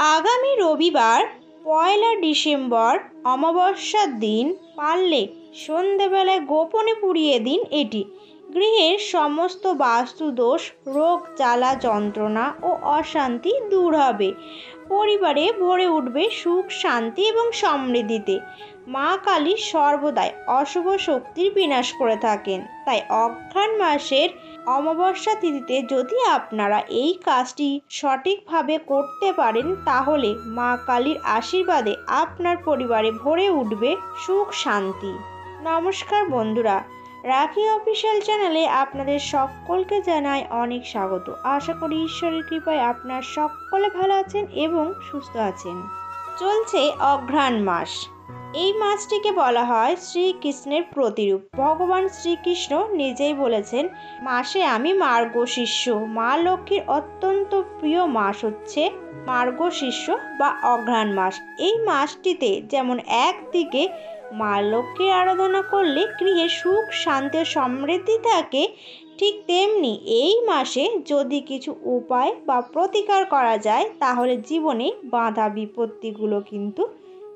আগামী রবিবার ১লা ডিসেম্বর অমাবস্যার দিন পারলে সন্ধেবেলায় গোপনে পুড়িয়ে দিন এটি। গৃহের সমস্ত বাস্তুদোষ, রোগ জ্বালা যন্ত্রণা ও অশান্তি দূর হবে। পরিবারে ভরে উঠবে সুখ, শান্তি এবং সমৃদ্ধিতে। মা কালী সর্বদাই অশুভ শক্তির বিনাশ করে থাকেন, তাই অঘ্রাণ মাসের অমাবস্যা তিথিতে যদি আপনারা এই কাজটি সঠিকভাবে করতে পারেন, তাহলে মা কালীর আশীর্বাদে আপনার পরিবারে ভরে উঠবে সুখ, শান্তি। নমস্কার বন্ধুরা, রাখি অফিসিয়াল চ্যানেলে আপনাদের সকলকে জানাই অনেক স্বাগত। আশা করি ঈশ্বরের কৃপায় আপনার সকলে ভালো আছেন এবং সুস্থ আছেন। চলছে অঘ্রাণ মাস। এই মাসটিকে বলা হয় শ্রীকৃষ্ণের প্রতিরূপ। ভগবান শ্রীকৃষ্ণ নিজেই বলেছেন, মাসে আমি মার্গশীর্ষ। মা লক্ষ্মীর অত্যন্ত প্রিয় মাস হচ্ছে মার্গশীর্ষ বা অঘ্রাণ মাস। এই মাসটিতে যেমন একদিকে মা লক্ষ্মীর আরাধনা করলে গৃহে সুখ, শান্তি ও সমৃদ্ধি থাকে, ঠিক তেমনি এই মাসে যদি কিছু উপায় বা প্রতিকার করা যায়, তাহলে জীবনে বাধা বিপত্তিগুলো কিন্তু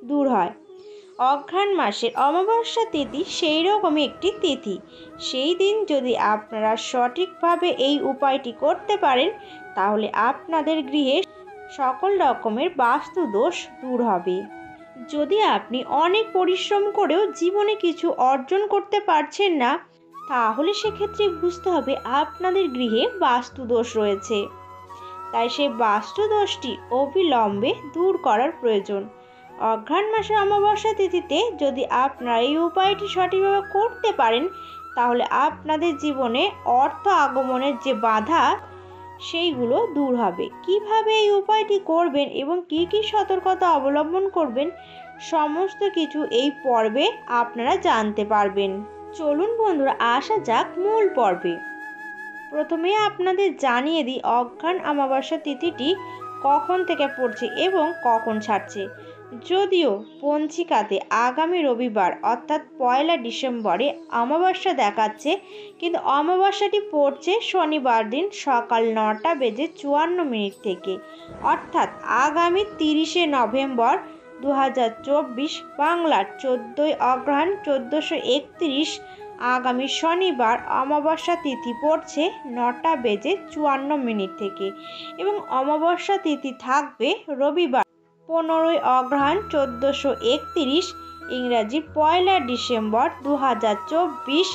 দূর হয়। অঘ্রাণ মাসের অমাবস্যা তিথি সেই রকমই একটি তিথি। সেই দিন যদি আপনারা সঠিকভাবে এই উপায়টি করতে পারেন, তাহলে আপনাদের গৃহে সকল রকমের বাস্তু দোষ দূর হবে। যদি আপনি অনেক পরিশ্রম করেও জীবনে কিছু অর্জন করতে পারছেন না, তাহলে সেক্ষেত্রে বুঝতে হবে আপনাদের গৃহে বাস্তু দোষ রয়েছে। তাই সেই বাস্তু দোষটি অবিলম্বে দূর করার প্রয়োজন। অঘ্রাণ মাসের অমাবস্যা তিথিতে যদি আপনারা এই উপায়টি সঠিকভাবে করতে পারেন, তাহলে আপনাদের জীবনে অর্থ আগমনের যে বাধা, সেইগুলো দূর হবে। কিভাবে এই উপায়টি করবেন এবং কি কি সতর্কতা অবলম্বন করবেন, সমস্ত কিছু এই পর্বে আপনারা জানতে পারবেন। চলুন বন্ধুরা, আসা যাক মূল পর্বে। প্রথমে আপনাদের জানিয়ে দিই অঘ্রাণ অমাবস্যা তিথিটি কখন থেকে পড়ছে এবং কখন ছাড়ছে। যদিও পঞ্জিকাতে আগামী রবিবার অর্থাৎ ১লা ডিসেম্বরে অমাবস্যা দেখাচ্ছে, কিন্তু অমাবস্যাটি পড়ছে শনিবার দিন সকাল ৯:৫৪ থেকে, অর্থাৎ আগামী ৩০শে নভেম্বর ২০২৪ বাংলার ১৪ই অঘ্রাণ ১৪৩১ আগামী শনিবার অমাবস্যা তিথি পড়ছে ৯:৫৪ থেকে এবং অমাবস্যা তিথি থাকবে রবিবার ১৫ই অঘ্রাণ ১৪৩১ ইংরাজি ১লা ডিসেম্বর ২০২৪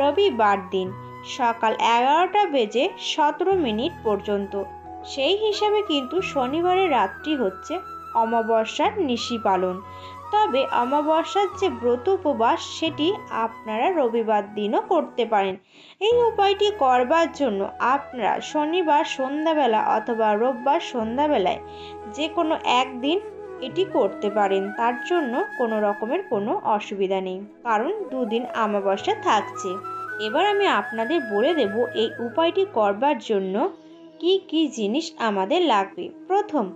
রবিবার দিন সকাল ১১:১৭ পর্যন্ত। সেই হিসাবে কিন্তু শনিবারের রাত্রি হচ্ছে অমাবস্যার নিশি পালন। তবে অমাবস্যার যে ব্রত উপবাস, সেটি আপনারা রবিবার দিনও করতে পারেন। এই উপায়টি করবার জন্য আপনারা শনিবার সন্ধ্যাবেলা অথবা রোববার সন্ধ্যাবেলায় যে কোনো একদিন এটি করতে পারেন। তার জন্য কোনো রকমের কোনো অসুবিধা নেই, কারণ দুদিন অমাবস্যা থাকছে। এবার আমি আপনাদের বলে দেব এই উপায়টি করবার জন্য কি কি জিনিস আমাদের লাগবে। প্রথম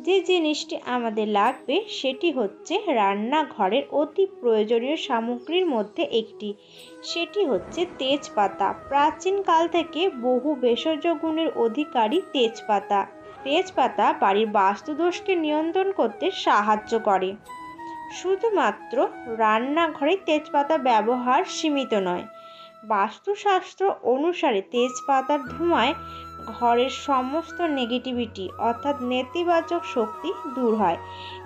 যে জিনিসটি আমাদের লাগবে সেটি হচ্ছে রান্নাঘরের অতি প্রয়োজনীয় সামগ্রীর মধ্যে একটি, সেটি হচ্ছে তেজপাতা। প্রাচীনকাল থেকে বহু ভেষজ গুণের অধিকারী তেজপাতা। তেজপাতা বাড়ির বাস্তুদোষকে নিয়ন্ত্রণ করতে সাহায্য করে। শুধুমাত্র রান্নাঘরে তেজপাতা ব্যবহার সীমিত নয়, বাস্তুশাস্ত্র অনুসারে তেজপাতার ধোঁয়ায় ঘরের সমস্ত নেগেটিভিটি অর্থাৎ নেতিবাচক শক্তি দূর হয়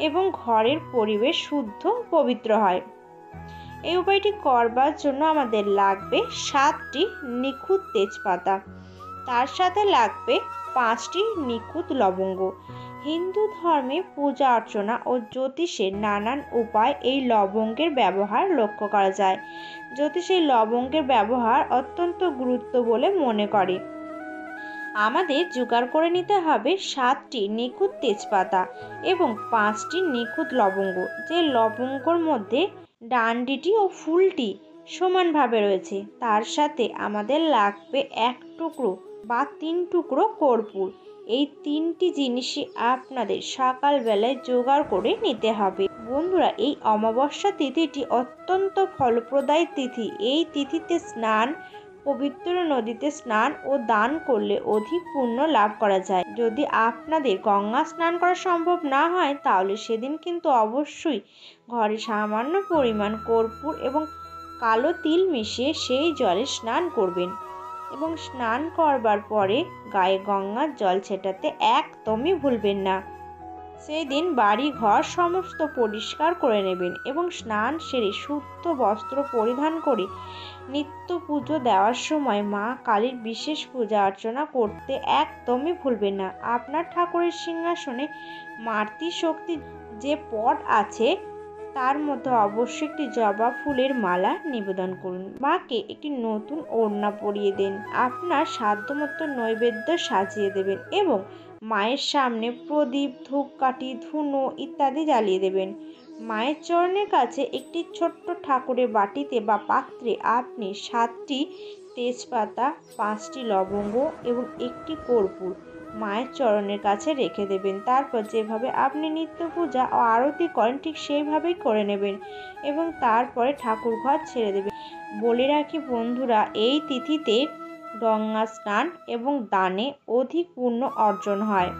এবং ঘরের পরিবেশ শুদ্ধ পবিত্র হয়। এই উপায়টি করবার জন্য আমাদের লাগবে 7টি নিখুঁত তেজপাতা, তার সাথে লাগবে 5টি নিখুঁত লবঙ্গ। হিন্দু ধর্মে পূজা অর্চনা ও জ্যোতিষের নানান উপায় এই লবঙ্গের ব্যবহার লক্ষ্য করা যায়। জ্যোতিষ এই লবঙ্গের ব্যবহার অত্যন্ত গুরুত্ব বলে মনে করে। আমাদের জোগাড় করে নিতে হবে 7টি নিখুঁত তেজপাতা এবং 5টি নিখুঁত লবঙ্গ। যে লবঙ্গর মধ্যে ডান্ডিটি ও ফুলটি সমানভাবে রয়েছে, তার সাথে আমাদের লাগবে 1 টুকরো বা 3 টুকরো কর্পূর। এই 3টি জিনিসই আপনাদের সকালবেলায় জোগাড় করে নিতে হবে। বন্ধুরা, এই অমাবস্যা তিথিটি অত্যন্ত ফলপ্রদায়ী তিথি। এই তিথিতে স্নান, পবিত্র নদীতে স্নান ও দান করলে অধিক পুণ্য লাভ করা যায়। যদি আপনাদের গঙ্গা স্নান করা সম্ভব না হয় তাহলে সেদিন কিন্তু অবশ্যই ঘরে সামান্য পরিমাণ কর্পূর এবং কালো তিল মিশিয়ে সেই জলে স্নান করবেন এবং স্নান করবার পরে গায়ে গঙ্গার জল ছেটাতে একদমই ভুলবেন না। সেই দিন বাড়ি ঘর সমস্ত পরিষ্কার করে নেবেন এবং স্নান সেরে শুদ্ধ বস্ত্র পরিধান করে নিত্য পুজো দেওয়ার সময় মা কালীর বিশেষ পূজা অর্চনা করতে একদমই ভুলবেন না। আপনার ঠাকুরের সিংহাসনে মাতৃশক্তি যে পট আছে তার মধ্যে অবশ্যই একটি জবা ফুলের মালা নিবেদন করুন। মাকে একটি নতুন ওড়না পরিয়ে দিন। আপনার সাধ্যমতো নৈবেদ্য সাজিয়ে দেবেন এবং মায়ের সামনে প্রদীপ, ধূপকাঠি, ধুনো ইত্যাদি জ্বালিয়ে দেবেন। মায়ের চরণের কাছে একটি ছোট্ট ঠাকুরের বাটিতে বা পাত্রে আপনি 7টি তেজপাতা, 5টি লবঙ্গ এবং একটি কর্পূর মায়ের চরণের কাছে রেখে দেবেন। তারপর যেভাবে আপনি নিত্য পূজা ও আরতি করেন ঠিক সেইভাবেই করে নেবেন এবং তারপরে ঠাকুর ঘর ছেড়ে দেবেন। বলে রাখি বন্ধুরা, এই তিথিতে গঙ্গা স্নান এবং দানে অধিক পুণ্য অর্জন হয়।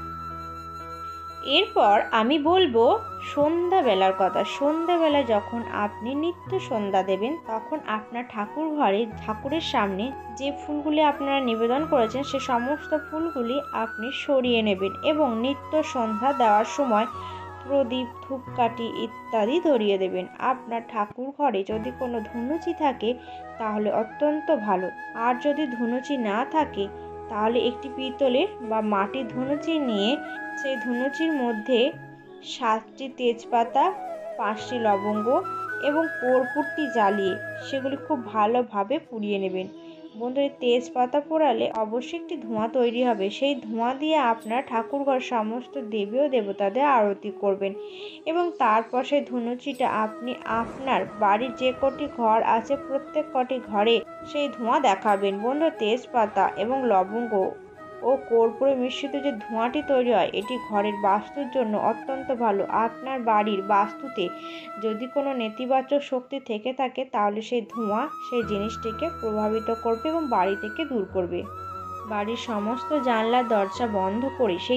এরপর আমি বলবো সন্ধ্যাবেলার কথা। সন্ধ্যাবেলা যখন আপনি নিত্য সন্ধ্যা দেবেন তখন আপনার ঠাকুর ঘরে ঠাকুরের সামনে যে ফুলগুলি আপনারা নিবেদন করেছেন সে সমস্ত ফুলগুলি আপনি সরিয়ে নেবেন এবং নিত্য সন্ধ্যা দেওয়ার সময় প্রদীপ, ধূপকাঠি ইত্যাদি ধরিয়ে দেবেন। আপনার ঠাকুর ঘরে যদি কোনো ধুনুচি থাকে তাহলে অত্যন্ত ভালো, আর যদি ধুনুচি না থাকে তাহলে একটি পিতলের বা মাটির ধুনুচি নিয়ে সেই ধুনুচির মধ্যে 7টি তেজপাতা, 5টি লবঙ্গ এবং কর্পূরটি জ্বালিয়ে সেগুলি খুব ভালোভাবে পুড়িয়ে নেবেন। বন্ধুরা, তেজপাতা পোড়ালে অবশ্যই একটি ধোঁয়া তৈরি হবে। সেই ধোঁয়া দিয়ে আপনার ঠাকুরঘর সমস্ত দেবী ও দেবতাদের আরতি করবেন এবং তারপর সেই ধুনুচিটা আপনি আপনার বাড়ির যে কটি ঘর আছে প্রত্যেক কটি ঘরে সেই ধোঁয়া দেখাবেন। বন্ধু, তেজপাতা এবং লবঙ্গ ও কর্পূরে মিশ্রিত যে ধোঁয়াটি তৈরি হয় এটি ঘরের বাস্তুর জন্য অত্যন্ত ভালো। আপনার বাড়ির বাস্তুতে যদি কোনো নেতিবাচক শক্তি থেকে থাকে তাহলে সেই ধোঁয়া সেই জিনিসটিকে প্রভাবিত করবে এবং বাড়ি থেকে দূর করবে। বাড়ির সমস্ত জানলা দরজা বন্ধ করে সেই